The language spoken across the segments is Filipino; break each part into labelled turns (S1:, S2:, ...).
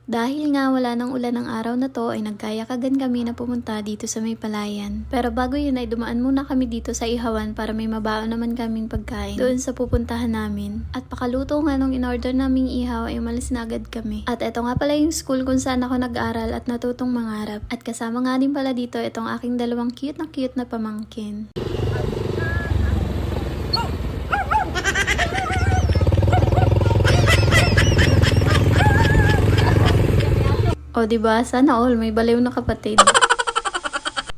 S1: Dahil nga wala nang ulan ng araw na to ay nagkayakagan kami na pumunta dito sa may palayan. Pero bago yun ay dumaan muna kami dito sa ihawan para may mabaon naman kaming pagkain doon sa pupuntahan namin. At pakaluto nga nung in-order naming ihaw ay umalis na agad kami. At eto nga pala yung school kung saan ako nag-aral at natutong mangarap. At kasama nga din pala dito itong aking dalawang cute na pamangkin. O diba, sana all may baliw na kapatid.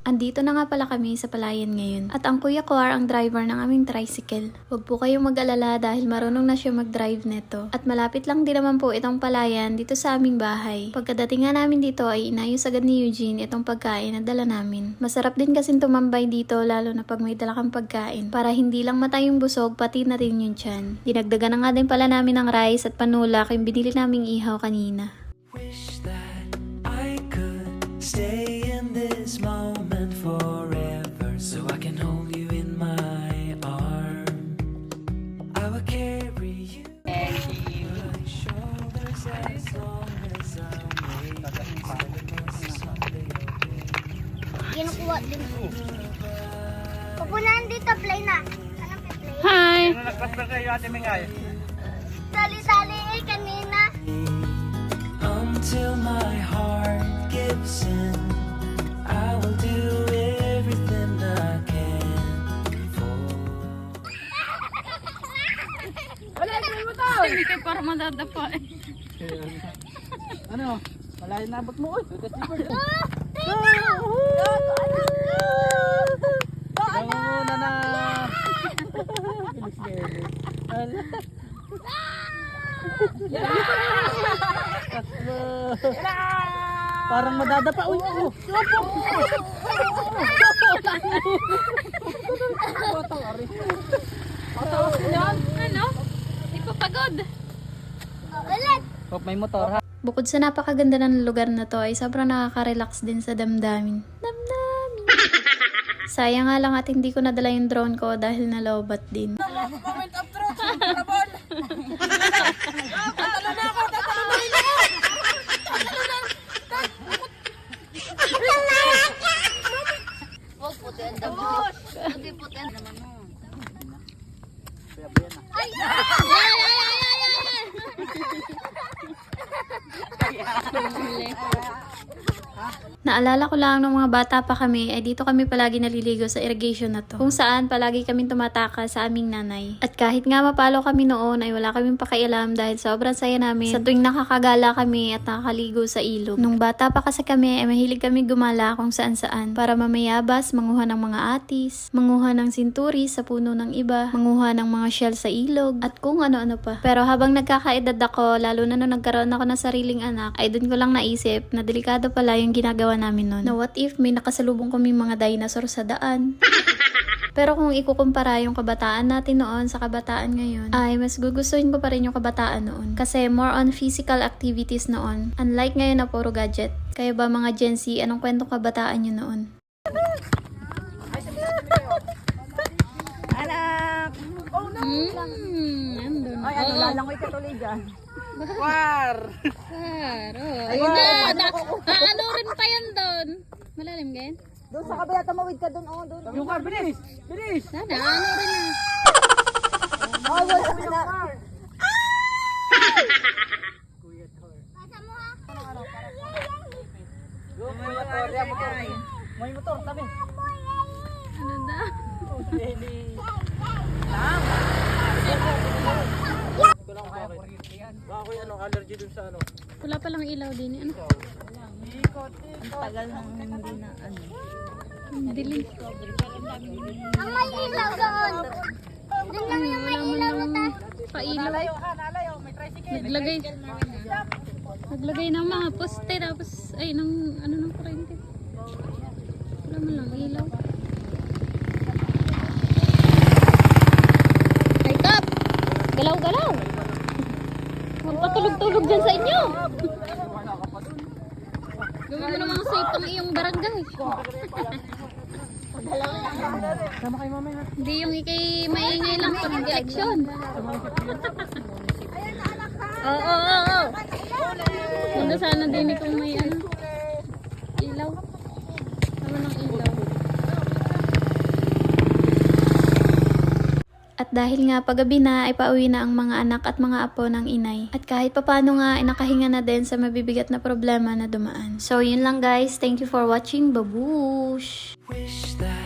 S1: Andito na nga pala kami sa palayan ngayon. At ang kuya ko ang driver ng aming tricycle. Huwag po kayong mag-alala dahil marunong na siya mag-drive neto. At malapit lang din naman po itong palayan dito sa aming bahay. Pagkadating nga namin dito ay inayos agad ni Eugene itong pagkain na dala namin. Masarap din kasing tumambay dito lalo na pag may dala kang pagkain. Para hindi lang mata yung busog pati na rin yung tiyan. Dinagdagan na nga din pala namin ng rice at panulak yung binili naming ihaw kanina.
S2: Wish that I could stay in this moment forever, so I can hold you in my arms. I will carry you on my shoulders as long as I'm waiting someday.
S3: Kinukuha din. Pupunan dito, play na. Anong play?
S1: Hi!
S4: Ano nagpas na kayo, Ate Mingay?
S3: Sali-sali kanina.
S2: Until my heart gives in, I will do everything I can for.
S1: Hindi kayo para madadapa eh.
S4: Ano? Malayo na abot mo, oy. Bango muna na. Parang madadapa. Uy, uy.
S1: Ano? Ipapagod.
S3: Ulit.
S4: Hope may motor ha.
S1: Bukod sa napakaganda ng lugar na to ay sobrang nakaka-relax din sa damdamin. Sayang nga lang at hindi ko nadala yung drone ko dahil nalobat din. Naalala ko lang nung mga bata pa kami ay dito kami palagi naliligo sa irrigation na to. Kung saan palagi kami tumataka sa aming nanay. At kahit nga mapalo kami noon ay wala kaming pakialam dahil sobrang saya namin sa tuwing nakakagala kami at nakakaligo sa ilog. Nung bata pa kasi kami ay mahilig kami gumala kung saan saan para mamayabas, manguha ng mga atis, manguha ng sinturi sa puno ng iba, manguha ng mga shell sa ilog at kung ano-ano pa. Pero habang nagkakaedad ako, lalo na nung nagkaroon ako ng sariling anak, ay dun ko lang naisip na delikado pala yung ginagawa namin nun. Na what if may nakasalubong kami mga dinosaur sa daan? Pero kung ikukumpara yung kabataan natin noon sa kabataan ngayon, ay mas gugustuhin ko pa rin yung kabataan noon. Kasi more on physical activities noon. Unlike ngayon na puro gadget. Kaya ba mga Gen Z, anong kwentong kabataan nyo noon?
S3: Anak.
S1: Andun.
S3: Ay, ano lalangoy ka tuloy dyan.
S4: War!
S1: Ayun na, ano rin pa yan doon? Malalim ganyan?
S3: Doon sa kabila, tumawid ka doon. Oh, doon.
S4: Yung ka, bilis! Bilis!
S1: Sana, ano rin na.
S3: Oh, wala ka na.
S4: May motor, may motor, sabi.
S1: Ano na?
S4: Baka ano, allergy dun sa ano.
S1: Wala palang ilaw din. Ano?
S3: Tagal nang hindi na ano.
S1: Dilim.
S3: Ang may ilaw doon. Doon lang yung may ilaw na ta.
S1: Pailaw.
S4: Nalayo, may tricycle.
S1: Naglagay ng mga poste tapos ay ng ano ng kurente. Wala man lang ilaw. Wake up! Galaw-galaw! Huwag patulog-tulog dyan sa inyo! Gawin mo namang safe ang iyong barangay.
S4: Sama kay mama ha.
S1: Hindi yung ikay maingay lang pag eleksyon.
S3: Ayan na anak
S1: Oo. Ganda sana din kung may ano. Ilaw. Tama ng ilaw. At dahil nga paggabi na ay pauwi na ang mga anak at mga apo ng inay. At kahit papano nga ay nakahinga na din sa mabibigat na problema na dumaan. So yun lang guys. Thank you for watching. Babush!
S2: Wish that